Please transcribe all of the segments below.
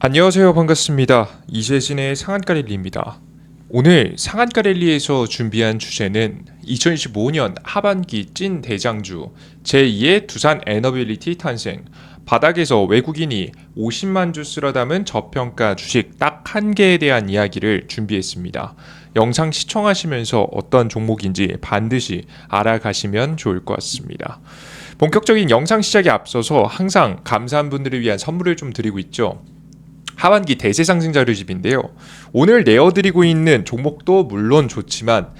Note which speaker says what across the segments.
Speaker 1: 안녕하세요. 반갑습니다. 이재진의 상한가 랠리입니다. 오늘 상한가 랠리에서 준비한 주제는 2025년 하반기 찐 대장주 제2의 두산 에너빌리티 탄생, 바닥에서 외국인이 50만 주 쓸어 담은 저평가 주식 딱 한 개에 대한 이야기를 준비했습니다. 영상 시청하시면서 어떤 종목인지 반드시 알아가시면 좋을 것 같습니다. 본격적인 영상 시작에 앞서서 항상 감사한 분들을 위한 선물을 좀 드리고 있죠. 하반기 대세 상승 자료집인데요. 오늘 내어드리고 있는 종목도 물론 좋지만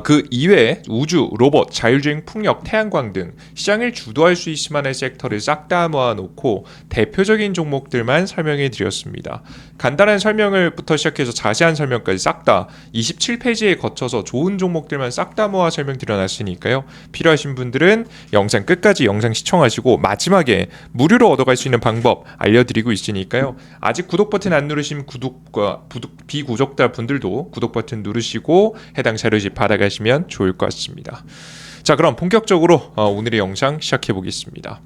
Speaker 1: 그 이외에 우주, 로봇, 자율주행 풍력, 태양광 등 시장을 주도할 수 있을 만한 섹터를 싹 다 모아놓고 대표적인 종목들만 설명해 드렸습니다. 간단한 설명을부터 시작해서 자세한 설명까지 싹 다 27페이지에 거쳐서 좋은 종목들만 싹 다 모아 설명드려놨으니까요. 필요하신 분들은 영상 끝까지 영상 시청하시고 마지막에 무료로 얻어갈 수 있는 방법 알려드리고 있으니까요. 아직 구독 버튼 안 누르신 비구독자 분들도 구독 버튼 누르시고 해당 자료집 받아가시면 좋을 것 같습니다. 자, 그럼 본격적으로 오늘의 영상 시작해 보겠습니다.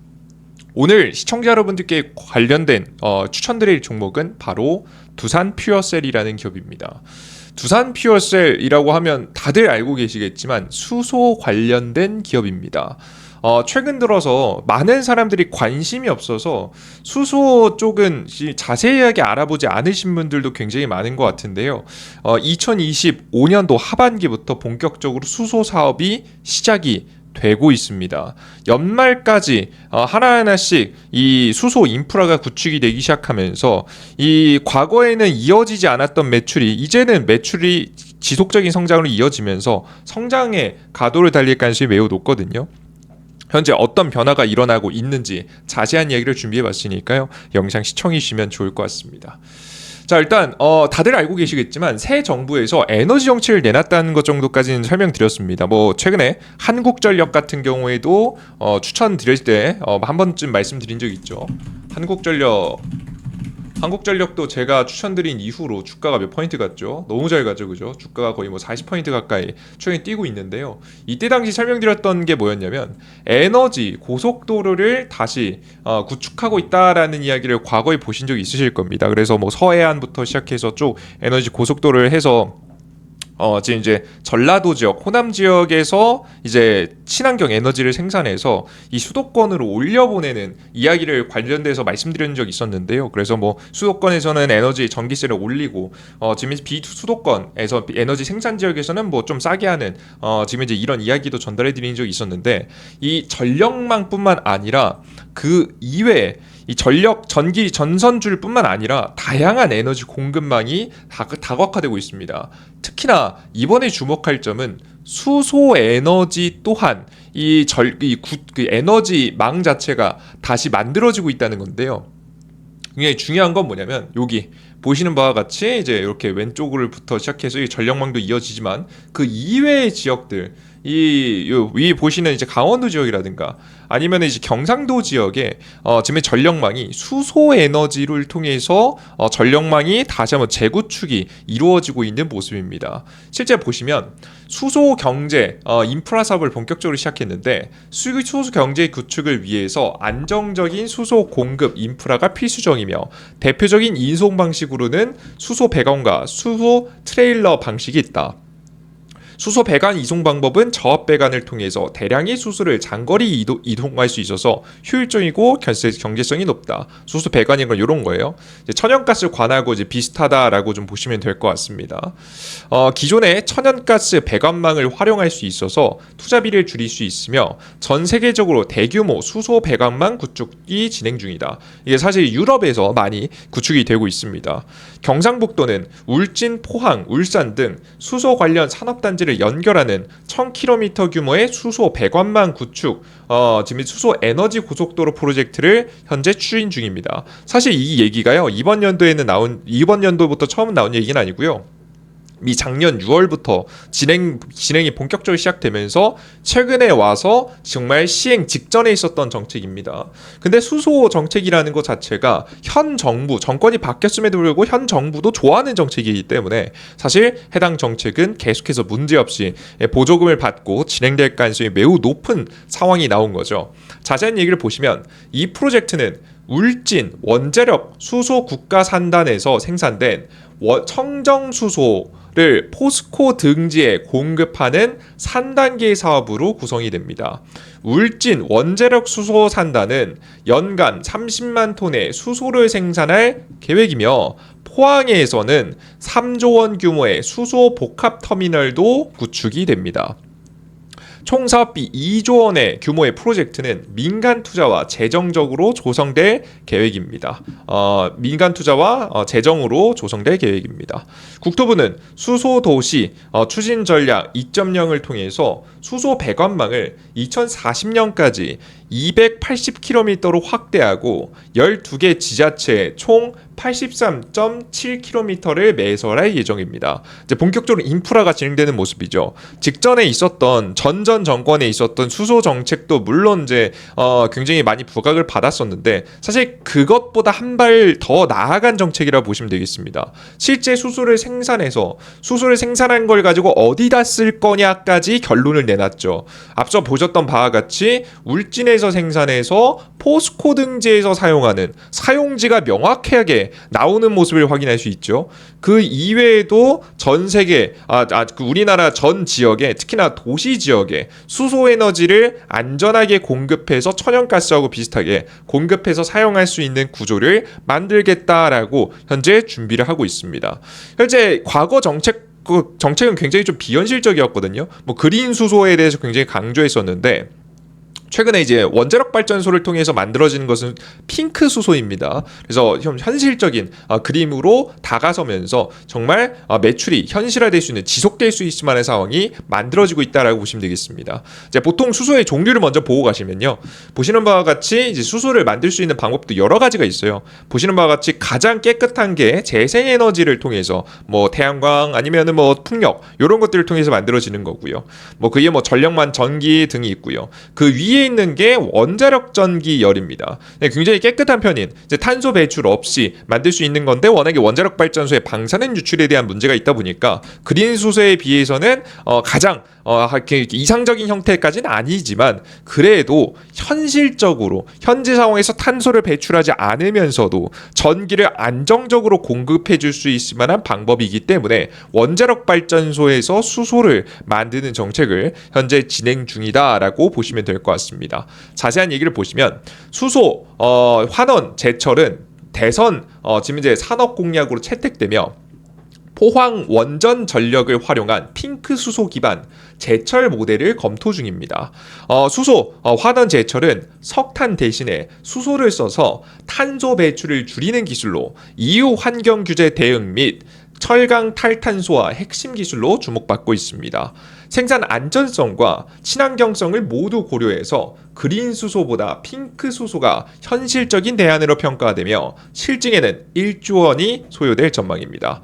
Speaker 1: 오늘 시청자 여러분들께 관련된 추천드릴 종목은 바로 두산 퓨어셀이라는 기업입니다. 두산 퓨어셀이라고 하면 다들 알고 계시겠지만 수소 관련된 기업입니다. 최근 들어서 많은 사람들이 관심이 없어서 수소 쪽은 자세하게 알아보지 않으신 분들도 굉장히 많은 것 같은데요. 2025년도 하반기부터 본격적으로 수소 사업이 시작이 되고 있습니다. 연말까지 하나하나씩 이 수소 인프라가 구축이 되기 시작하면서 이 과거에는 이어지지 않았던 매출이 이제는 매출이 지속적인 성장으로 이어지면서 성장의 가도를 달릴 가능성이 매우 높거든요. 현재 어떤 변화가 일어나고 있는지 자세한 이야기를 준비해 봤으니까요. 영상 시청해 주시면 좋을 것 같습니다. 자, 일단 다들 알고 계시겠지만 새 정부에서 에너지 정책을 내놨다는 것 정도까지는 설명드렸습니다. 뭐 최근에 한국전력 같은 경우에도 추천드릴 때 한 번쯤 말씀드린 적 있죠. 한국전력도 제가 추천드린 이후로 주가가 몇 포인트 갔죠? 너무 잘 가죠, 그죠? 주가가 거의 뭐 40포인트 가까이 최근에 뛰고 있는데요. 이때 당시 설명드렸던 게 뭐였냐면 에너지 고속도로를 다시 구축하고 있다라는 이야기를 과거에 보신 적이 있으실 겁니다. 그래서 뭐 서해안부터 시작해서 쭉 에너지 고속도로를 해서 지금 이제 전라도 지역, 호남 지역에서 이제 친환경 에너지를 생산해서 이 수도권으로 올려보내는 이야기를 관련돼서 말씀드린 적이 있었는데요. 그래서 뭐 수도권에서는 에너지 전기세를 올리고 지금 비수도권에서 에너지 생산 지역에서는 뭐 좀 싸게 하는 지금 이제 이런 이야기도 전달해드린 적이 있었는데 이 전력망뿐만 아니라 그 이외에 이 전기 전선줄뿐만 아니라 다양한 에너지 공급망이 다각화되고 있습니다. 특히나 이번에 주목할 점은 수소 에너지 또한 그 에너지망 자체가 다시 만들어지고 있다는 건데요. 굉장히 중요한 건 뭐냐면 여기 보시는 바와 같이 이제 이렇게 왼쪽으로부터 시작해서 이 전력망도 이어지지만 그 이외의 지역들 위 보시는 이제 강원도 지역이라든가 아니면 이제 경상도 지역에 지금 전력망이 수소 에너지를 통해서 전력망이 다시 한번 재구축이 이루어지고 있는 모습입니다. 실제 보시면 수소 경제 인프라 사업을 본격적으로 시작했는데 수소 경제 구축을 위해서 안정적인 수소 공급 인프라가 필수적이며 대표적인 이송 방식으로는 수소 배관과 수소 트레일러 방식이 있다. 수소 배관 이송 방법은 저압 배관을 통해서 대량의 수소를 장거리 이동할 수 있어서 효율적이고 경제성이 높다. 수소 배관인 건 이런 거예요. 천연가스 관하고 이제 비슷하다라고 좀 보시면 될 것 같습니다. 기존의 천연가스 배관망을 활용할 수 있어서 투자비를 줄일 수 있으며 전 세계적으로 대규모 수소 배관망 구축이 진행 중이다. 이게 사실 유럽에서 많이 구축이 되고 있습니다. 경상북도는 울진, 포항, 울산 등 수소 관련 산업단지를 연결하는 1000km 규모의 수소 배관망 구축, 지금 수소 에너지 고속도로 프로젝트를 현재 추진 중입니다. 사실 이 얘기가요, 이번 연도부터 처음 나온 얘기는 아니고요. 이 작년 6월부터 진행이 본격적으로 시작되면서 최근에 와서 정말 시행 직전에 있었던 정책입니다. 근데 수소 정책이라는 것 자체가 현 정부, 정권이 바뀌었음에도 불구하고 현 정부도 좋아하는 정책이기 때문에 사실 해당 정책은 계속해서 문제없이 보조금을 받고 진행될 가능성이 매우 높은 상황이 나온 거죠. 자세한 얘기를 보시면 이 프로젝트는 울진, 원자력, 수소 국가 산단에서 생산된 청정 수소를 포스코 등지에 공급하는 산단계 사업으로 구성이 됩니다. 울진 원자력 수소 산단은 연간 30만 톤의 수소를 생산할 계획이며 포항에서는 3조 원 규모의 수소 복합 터미널도 구축이 됩니다. 총 사업비 2조 원의 규모의 프로젝트는 민간 투자와 재정적으로 조성될 계획입니다. 민간 투자와 재정으로 조성될 계획입니다. 국토부는 수소 도시 추진 전략 2.0을 통해서 수소 배관망을 2040년까지 280km로 확대하고 12개 지자체 총 83.7km를 매설할 예정입니다. 이제 본격적으로 인프라가 진행되는 모습이죠. 직전에 있었던 전 정권에 있었던 수소 정책도 물론 이제 굉장히 많이 부각을 받았었는데 사실 그것보다 한 발 더 나아간 정책이라 보시면 되겠습니다. 실제 수소를 생산해서 수소를 생산한 걸 가지고 어디다 쓸 거냐까지 결론을 내놨죠. 앞서 보셨던 바와 같이 울진에서 생산해서 포스코 등지에서 사용하는 사용지가 명확하게 나오는 모습을 확인할 수 있죠. 그 이외에도 전 세계 우리나라 전 지역에 특히나 도시 지역에 수소 에너지를 안전하게 공급해서 천연가스하고 비슷하게 공급해서 사용할 수 있는 구조를 만들겠다라고 현재 준비를 하고 있습니다. 현재 과거 정책은 굉장히 좀 비현실적이었거든요. 뭐 그린 수소에 대해서 굉장히 강조했었는데 최근에 이제 원자력 발전소를 통해서 만들어지는 것은 핑크 수소입니다. 그래서 좀 현실적인 그림으로 다가서면서 정말 매출이 현실화될 수 있는 지속될 수 있을 만한 상황이 만들어지고 있다라고 보시면 되겠습니다. 이제 보통 수소의 종류를 먼저 보고 가시면요, 보시는 바와 같이 이제 수소를 만들 수 있는 방법도 여러 가지가 있어요. 보시는 바와 같이 가장 깨끗한 게 재생에너지를 통해서 뭐 태양광 아니면은 뭐 풍력 이런 것들을 통해서 만들어지는 거고요. 뭐 그게 뭐 전력만 전기 등이 있고요. 그 위에 있는 게 원자력 전기 열입니다. 네, 굉장히 깨끗한 편인 이제 탄소 배출 없이 만들 수 있는 건데 워낙에 원자력 발전소의 방사능 유출에 대한 문제가 있다 보니까 그린 수소에 비해서는 가장 이상적인 형태까지는 아니지만 그래도 현실적으로 현재 상황에서 탄소를 배출하지 않으면서도 전기를 안정적으로 공급해 줄 수 있을 만한 방법이기 때문에 원자력 발전소에서 수소를 만드는 정책을 현재 진행 중이다라고 보시면 될 것 같습니다. 자세한 얘기를 보시면 수소, 환원, 제철은 대선 지금 이제 산업 공약으로 채택되며 포항 원전 전력을 활용한 핑크 수소 기반 제철 모델을 검토 중입니다. 수소, 환원 제철은 석탄 대신에 수소를 써서 탄소 배출을 줄이는 기술로 이후 환경 규제 대응 및 철강 탈탄소화 핵심 기술로 주목받고 있습니다. 생산 안전성과 친환경성을 모두 고려해서 그린 수소보다 핑크 수소가 현실적인 대안으로 평가되며 실증에는 1조 원이 소요될 전망입니다.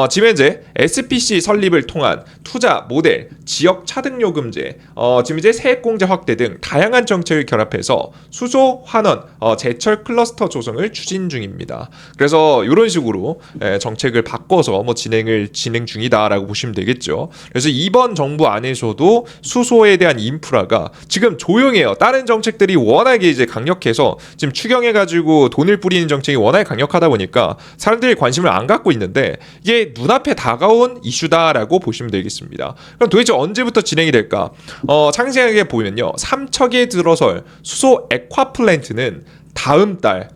Speaker 1: 지금 현재 SPC 설립을 통한 투자 모델, 지역 차등요금제, 지금 이제 세액공제 확대 등 다양한 정책을 결합해서 수소, 환원, 제철 클러스터 조성을 추진 중입니다. 그래서 이런 식으로 정책을 바꿔서 진행 중이다라고 보시면 되겠죠. 그래서 이번 정부 안에서도 수소에 대한 인프라가 지금 조용해요. 다른 정책들이 워낙에 이제 강력해서 지금 추경해가지고 돈을 뿌리는 정책이 워낙에 강력하다 보니까 사람들이 관심을 안 갖고 있는데 이게 눈앞에 다가온 이슈다라고 보시면 되겠습니다. 그럼 도대체 언제부터 진행이 될까? 상세하게 보면요, 삼척에 들어설 수소 액화플랜트는 다음 달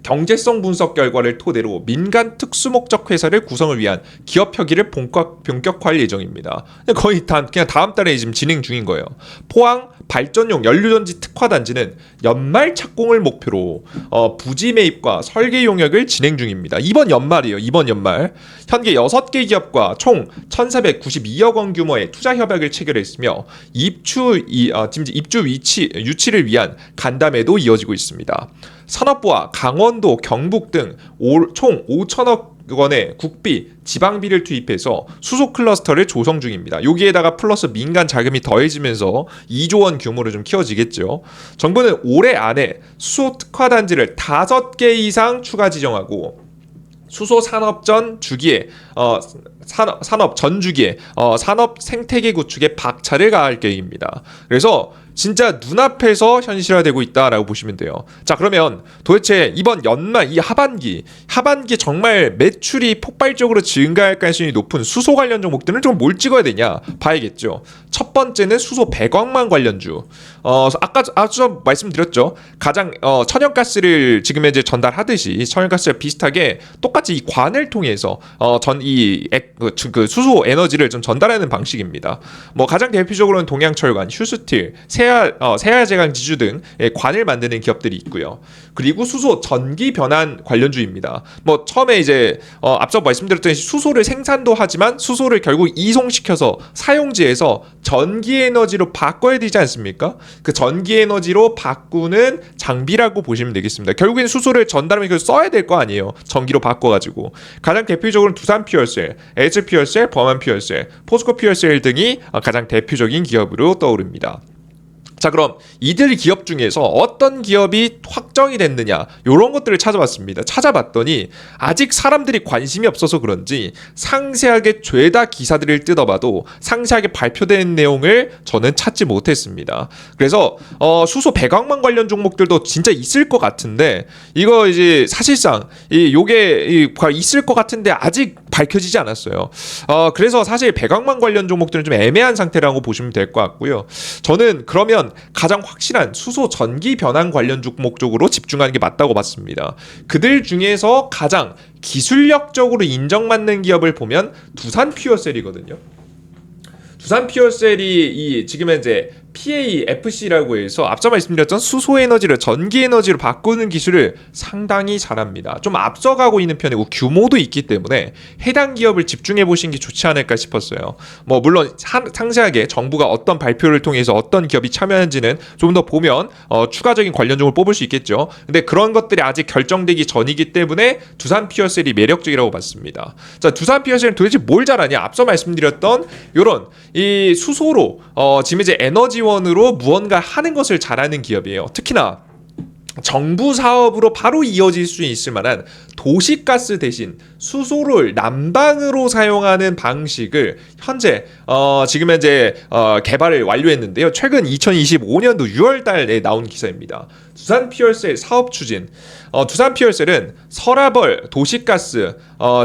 Speaker 1: 경제성 분석 결과를 토대로 민간 특수목적 회사를 구성을 위한 기업 협의를 본격화할 예정입니다. 거의 그냥 다음 달에 지금 진행 중인 거예요. 포항 발전용 연료전지 특화단지는 연말 착공을 목표로 부지 매입과 설계 용역을 진행 중입니다. 이번 연말이에요. 이번 연말. 현재 6개 기업과 총 1,492억 원 규모의 투자 협약을 체결했으며 지금 입주 유치를 위한 간담회도 이어지고 있습니다. 산업부와 강원도, 경북 등 총 5천억 원의 국비, 지방비를 투입해서 수소 클러스터를 조성 중입니다. 여기에다가 플러스 민간 자금이 더해지면서 2조 원 규모로 좀 키워지겠죠. 정부는 올해 안에 수소 특화 단지를 5개 이상 추가 지정하고 수소 산업 전 주기에 산업 생태계 구축에 박차를 가할 계획입니다. 그래서 진짜 눈앞에서 현실화되고 있다라고 보시면 돼요. 자, 그러면 도대체 이번 연말 이 하반기 정말 매출이 폭발적으로 증가할 가능성이 높은 수소 관련 종목들은 좀 뭘 찍어야 되냐 봐야겠죠. 첫 번째는 수소 배관망 관련주. 아까 앞서 말씀드렸죠. 가장 천연가스를 지금 이제 전달하듯이 천연가스와 비슷하게 똑같이 이 관을 통해서 그 수소 에너지를 좀 전달하는 방식입니다. 뭐 가장 대표적으로는 동양철관, 휴스틸, 세아제강 지주 등 관을 만드는 기업들이 있고요. 그리고 수소 전기 변환 관련주입니다. 뭐 처음에 이제 앞서 말씀드렸듯이 수소를 생산도 하지만 수소를 결국 이송시켜서 사용지에서 전기 에너지로 바꿔야 되지 않습니까? 그 전기 에너지로 바꾸는 장비라고 보시면 되겠습니다. 결국엔 수소를 전달하면 그걸 써야 될 거 아니에요. 전기로 바꿔가지고. 가장 대표적으로는 두산 퓨얼셀, LG 퓨얼셀, 범한 퓨얼셀, 포스코 퓨얼셀 등이 가장 대표적인 기업으로 떠오릅니다. 자, 그럼 이들 기업 중에서 어떤 기업이 확정이 됐느냐 이런 것들을 찾아봤습니다. 찾아봤더니 아직 사람들이 관심이 없어서 그런지 상세하게 죄다 기사들을 뜯어봐도 상세하게 발표된 내용을 저는 찾지 못했습니다. 그래서 수소 배관망 관련 종목들도 진짜 있을 것 같은데 이거 이제 사실상 요게 있을 것 같은데 아직 밝혀지지 않았어요. 그래서 사실 배관망 관련 종목들은 좀 애매한 상태라고 보시면 될 것 같고요. 저는 그러면 가장 확실한 수소 전기 변환 관련 종목 쪽으로 집중하는 게 맞다고 봤습니다. 그들 중에서 가장 기술력적으로 인정받는 기업을 보면 두산 퓨어셀이거든요. 두산 퓨어셀이 지금 현재 PAFC라고 해서 앞서 말씀드렸던 수소 에너지를 전기 에너지로 바꾸는 기술을 상당히 잘합니다. 좀 앞서가고 있는 편이고 규모도 있기 때문에 해당 기업을 집중해 보시는 게 좋지 않을까 싶었어요. 뭐 물론 상세하게 정부가 어떤 발표를 통해서 어떤 기업이 참여하는지는 좀 더 보면 추가적인 관련종을 뽑을 수 있겠죠. 근데 그런 것들이 아직 결정되기 전이기 때문에 두산 퓨어셀이 매력적이라고 봤습니다. 자, 두산 퓨어셀은 도대체 뭘 잘하냐? 앞서 말씀드렸던 이런 이 수소로 지금 이제 에너지원으로 무언가 하는 것을 잘하는 기업이에요. 특히나 정부 사업으로 바로 이어질 수 있을 만한 도시가스 대신 수소를 난방으로 사용하는 방식을 현재 지금 현재 개발을 완료했는데요. 최근 2025년도 6월 달에 나온 기사입니다. 두산 퓨얼셀 사업 추진. 두산 퓨얼셀은 서라벌, 도시가스,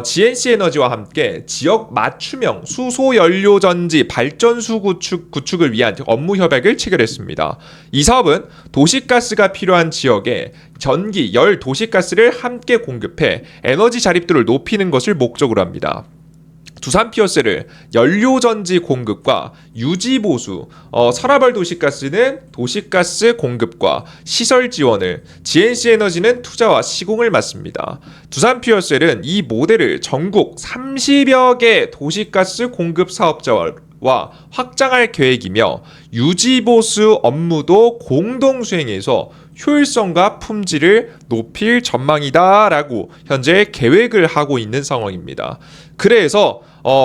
Speaker 1: GNC 에너지와 함께 지역 맞춤형 수소 연료 전지 발전소 구축을 위한 업무 협약을 체결했습니다. 이 사업은 도시가스가 필요한 지역에 전기, 열, 도시가스를 함께 공급해 에너지 자립도를 높이는 것을 목적으로 합니다. 두산 퓨어셀을 연료전지 공급과 유지보수, 서라벌 도시가스는 도시가스 공급과 시설 지원을, GNC 에너지는 투자와 시공을 맡습니다. 두산 퓨어셀은 이 모델을 전국 30여 개 도시가스 공급 사업자와 확장할 계획이며 유지보수 업무도 공동 수행해서 효율성과 품질을 높일 전망이다라고 현재 계획을 하고 있는 상황입니다. 그래서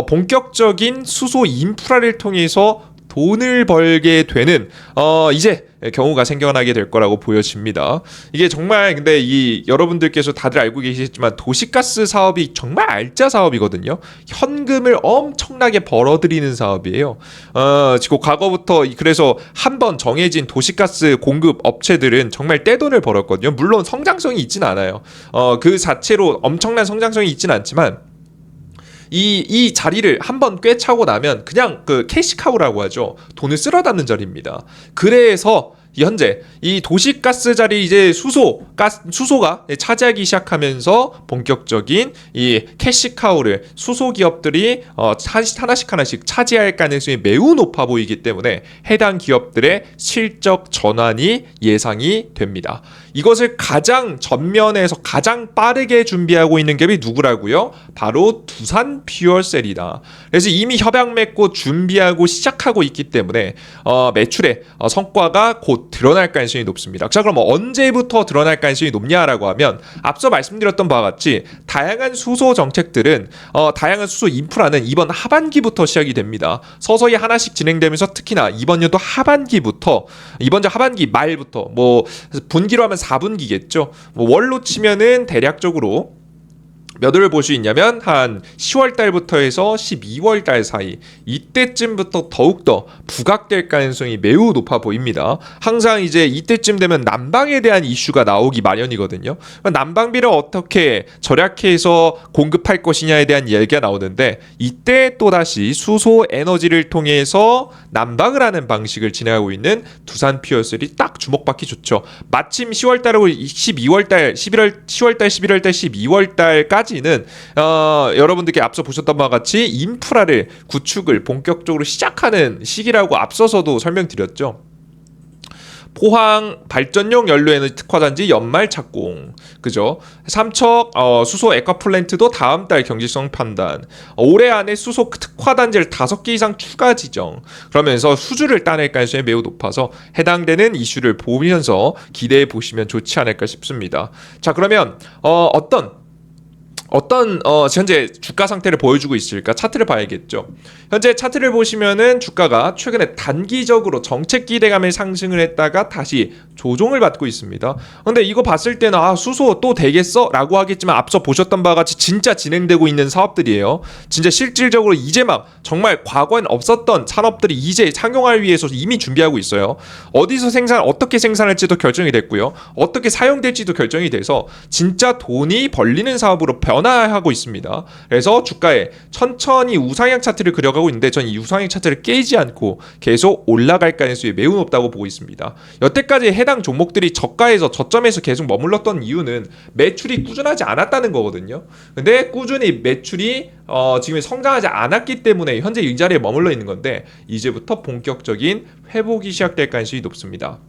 Speaker 1: 본격적인 수소 인프라를 통해서 돈을 벌게 되는 이제 경우가 생겨나게 될 거라고 보여집니다. 이게 정말 근데 여러분들께서 다들 알고 계시겠지만 도시가스 사업이 정말 알짜 사업이거든요. 현금을 엄청나게 벌어들이는 사업이에요. 지금 과거부터 그래서 한번 정해진 도시가스 공급 업체들은 정말 떼돈을 벌었거든요. 물론 성장성이 있지는 않아요. 그 자체로 엄청난 성장성이 있지는 않지만 이 자리를 한번 꿰차고 나면 그냥 그 캐시카우라고 하죠. 돈을 쓸어 담는 자리입니다. 그래서 현재 이 도시가스 자리 이제 수소가 차지하기 시작하면서 본격적인 이 캐시카우를 수소 기업들이 하나씩 차지할 가능성이 매우 높아 보이기 때문에 해당 기업들의 실적 전환이 예상이 됩니다. 이것을 가장 전면에서 가장 빠르게 준비하고 있는 기업이 누구라고요? 바로 두산 퓨얼셀이다. 그래서 이미 협약 맺고 준비하고 시작하고 있기 때문에 매출의 성과가 곧 드러날 가능성이 높습니다. 자, 그럼 언제부터 드러날 가능성이 높냐라고 하면 앞서 말씀드렸던 바와 같이 다양한 수소 정책들은 다양한 수소 인프라는 이번 하반기부터 시작이 됩니다. 서서히 하나씩 진행되면서 특히나 이번 연도 이번 주 하반기 말부터 뭐 분기로 하면 4분기겠죠. 뭐 월로 치면은 대략적으로 몇 월을 볼 수 있냐면 한 10월 달부터 해서 12월 달 사이, 이때쯤부터 더욱더 부각될 가능성이 매우 높아 보입니다. 항상 이제 이때쯤 되면 난방에 대한 이슈가 나오기 마련이거든요. 난방비를 어떻게 절약해서 공급할 것이냐에 대한 이야기가 나오는데, 이때 또다시 수소 에너지를 통해서 난방을 하는 방식을 진행하고 있는 두산 퓨어셀이 딱 주목받기 좋죠. 마침 10월 달하고 12월 달, 10월 달, 11월 달, 12월 달까지 는 여러분들께 앞서 보셨던 바와 같이 인프라를 구축을 본격적으로 시작하는 시기라고 앞서서도 설명드렸죠. 포항 발전용 연료에너지 특화단지 연말 착공, 그죠? 삼척 수소 액화플랜트도 다음 달 경제성 판단, 올해 안에 수소 특화단지를 5개 이상 추가 지정, 그러면서 수주를 따낼 가능성이 매우 높아서 해당되는 이슈를 보면서 기대해 보시면 좋지 않을까 싶습니다. 자, 그러면 어떤 현재 주가 상태를 보여주고 있을까 차트를 봐야겠죠. 현재 차트를 보시면은 주가가 최근에 단기적으로 정책 기대감에 상승을 했다가 다시 조정을 받고 있습니다. 근데 이거 봤을 때는 수소 또 되겠어? 라고 하겠지만 앞서 보셨던 바와 같이 진짜 진행되고 있는 사업들이에요. 진짜 실질적으로 이제 막 정말 과거엔 없었던 산업들이 이제 상용화를 위해서 이미 준비하고 있어요. 어디서 어떻게 생산할지도 결정이 됐고요. 어떻게 사용될지도 결정이 돼서 진짜 돈이 벌리는 사업으로 변화하고 있습니다. 그래서 주가에 천천히 우상향 차트를 그려가고 있는데, 전 이 우상향 차트를 깨지 않고 계속 올라갈 가능성이 매우 높다고 보고 있습니다. 여태까지 해당 종목들이 저점에서 계속 머물렀던 이유는 매출이 꾸준하지 않았다는 거거든요. 근데 꾸준히 매출이 지금 성장하지 않았기 때문에 현재 이 자리에 머물러 있는 건데, 이제부터 본격적인 회복이 시작될 가능성이 높습니다.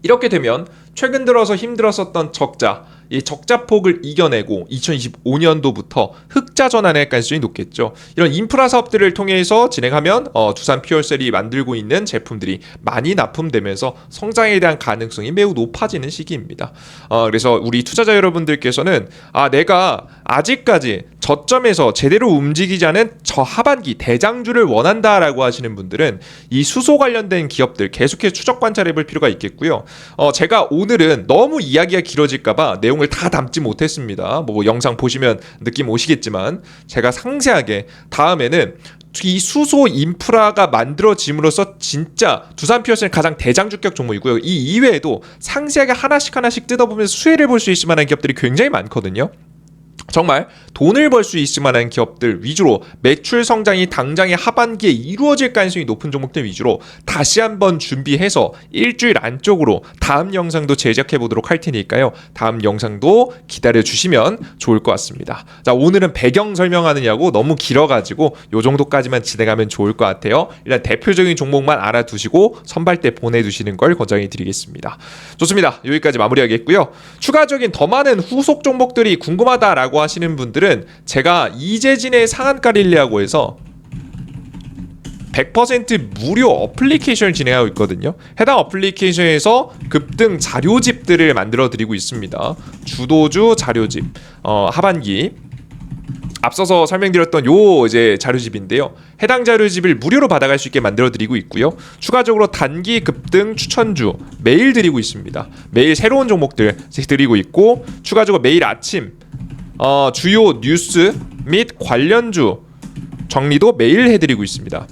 Speaker 1: 이렇게 되면 최근 들어서 힘들었었던 이 적자폭을 이겨내고 2025년도부터 흑자 전환할 가능성이 높겠죠. 이런 인프라 사업들을 통해서 진행하면 두산 퓨어셀이 만들고 있는 제품들이 많이 납품되면서 성장에 대한 가능성이 매우 높아지는 시기입니다. 그래서 우리 투자자 여러분들께서는 내가 아직까지 저점에서 제대로 움직이지 않은 저 하반기 대장주를 원한다라고 하시는 분들은 이 수소 관련된 기업들 계속해서 추적 관찰해 볼 필요가 있겠고요. 제가 오늘은 너무 이야기가 길어질까봐 내용을 다 담지 못했습니다. 영상 보시면 느낌 오시겠지만 제가 상세하게 다음에는 이 수소 인프라가 만들어짐으로써 진짜 두산 퓨어셀 가장 대장주격 종목이고요. 이 이외에도 상세하게 하나씩 뜯어보면서 수혜를 볼 수 있을 만한 기업들이 굉장히 많거든요. 정말 돈을 벌 수 있을 만한 기업들 위주로 매출 성장이 당장의 하반기에 이루어질 가능성이 높은 종목들 위주로 다시 한번 준비해서 일주일 안쪽으로 다음 영상도 제작해 보도록 할 테니까요. 다음 영상도 기다려 주시면 좋을 것 같습니다. 자, 오늘은 배경 설명하느냐고 너무 길어가지고 요 정도까지만 진행하면 좋을 것 같아요. 일단 대표적인 종목만 알아두시고 선발대 보내두시는 걸 권장해 드리겠습니다. 좋습니다. 여기까지 마무리하겠고요. 추가적인 더 많은 후속 종목들이 궁금하다라고 하시는 분들은 제가 이재진의 상한가 릴리하고 해서 100% 무료 어플리케이션을 진행하고 있거든요. 해당 어플리케이션에서 급등 자료집들을 만들어 드리고 있습니다. 주도주 자료집, 하반기 앞서서 설명드렸던 이제 자료집인데요. 해당 자료집을 무료로 받아갈 수 있게 만들어 드리고 있고요. 추가적으로 단기 급등 추천주 매일 드리고 있습니다. 매일 새로운 종목들 드리고 있고, 추가적으로 매일 아침 주요 뉴스 및 관련주 정리도 매일 해드리고 있습니다.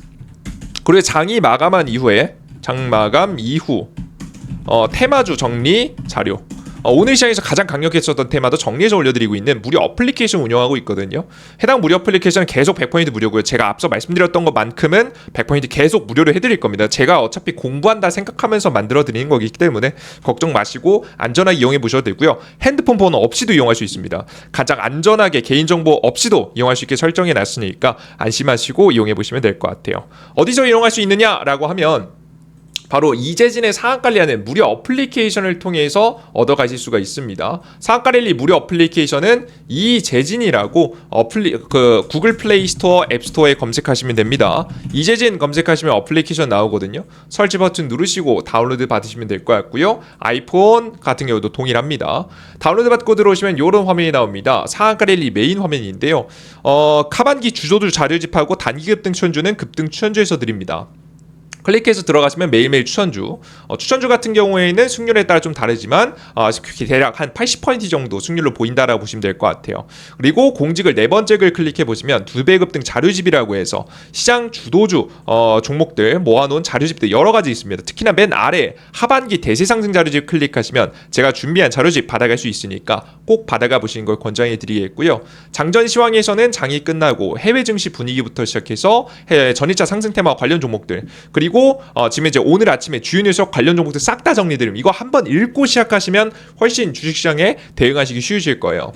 Speaker 1: 그리고 장이 마감한 이후에 장마감 이후 테마주 정리 자료, 오늘 시장에서 가장 강력했었던 테마도 정리해서 올려드리고 있는 무료 어플리케이션 운영하고 있거든요. 해당 무료 어플리케이션은 계속 100% 무료고요. 제가 앞서 말씀드렸던 것만큼은 100% 계속 무료로 해드릴 겁니다. 제가 어차피 공부한다 생각하면서 만들어드리는 거기 때문에 걱정 마시고 안전하게 이용해 보셔도 되고요. 핸드폰 번호 없이도 이용할 수 있습니다. 가장 안전하게 개인정보 없이도 이용할 수 있게 설정해 놨으니까 안심하시고 이용해 보시면 될 것 같아요. 어디서 이용할 수 있느냐라고 하면 바로 이재진의 상한가리라는 무료 어플리케이션을 통해서 얻어가실 수가 있습니다. 상한가리 무료 어플리케이션은 이재진이라고 구글 플레이 스토어, 앱 스토어에 검색하시면 됩니다. 이재진 검색하시면 어플리케이션 나오거든요. 설치 버튼 누르시고 다운로드 받으시면 될 것 같고요. 아이폰 같은 경우도 동일합니다. 다운로드 받고 들어오시면 이런 화면이 나옵니다. 상한가리 메인 화면인데요. 하반기 주도주 자료집하고 단기 급등 추천주는 급등 추천주에서 드립니다. 클릭해서 들어가시면 매일매일 추천주, 추천주 같은 경우에는 승률에 따라 좀 다르지만 대략 한 80% 정도 승률로 보인다라고 보시면 될 것 같아요. 그리고 공직을 네 번째 글 클릭해 보시면 두배급 등 자료집이라고 해서 시장 주도주 종목들 모아놓은 자료집들 여러 가지 있습니다. 특히나 맨 아래 하반기 대세 상승 자료집 클릭하시면 제가 준비한 자료집 받아갈 수 있으니까 꼭 받아가 보시는 걸 권장해 드리겠고요. 장전 시황에서는 장이 끝나고 해외 증시 분위기부터 시작해서 전일차 상승 테마 관련 종목들, 그리고 지금 이제 오늘 아침에 주요 뉴스 관련 종목들 싹 다 정리드림, 이거 한번 읽고 시작하시면 훨씬 주식시장에 대응하시기 쉬우실 거예요.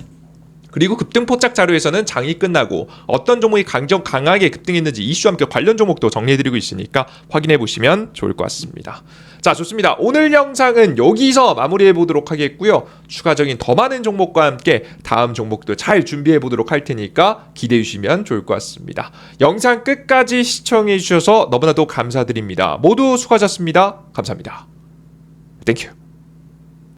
Speaker 1: 그리고 급등 포착 자료에서는 장이 끝나고 어떤 종목이 강하게 급등했는지 이슈와 함께 관련 종목도 정리해드리고 있으니까 확인해 보시면 좋을 것 같습니다. 자, 좋습니다. 오늘 영상은 여기서 마무리해 보도록 하겠고요. 추가적인 더 많은 종목과 함께 다음 종목도 잘 준비해 보도록 할 테니까 기대해 주시면 좋을 것 같습니다. 영상 끝까지 시청해 주셔서 너무나도 감사드립니다. 모두 수고하셨습니다. 감사합니다. 땡큐.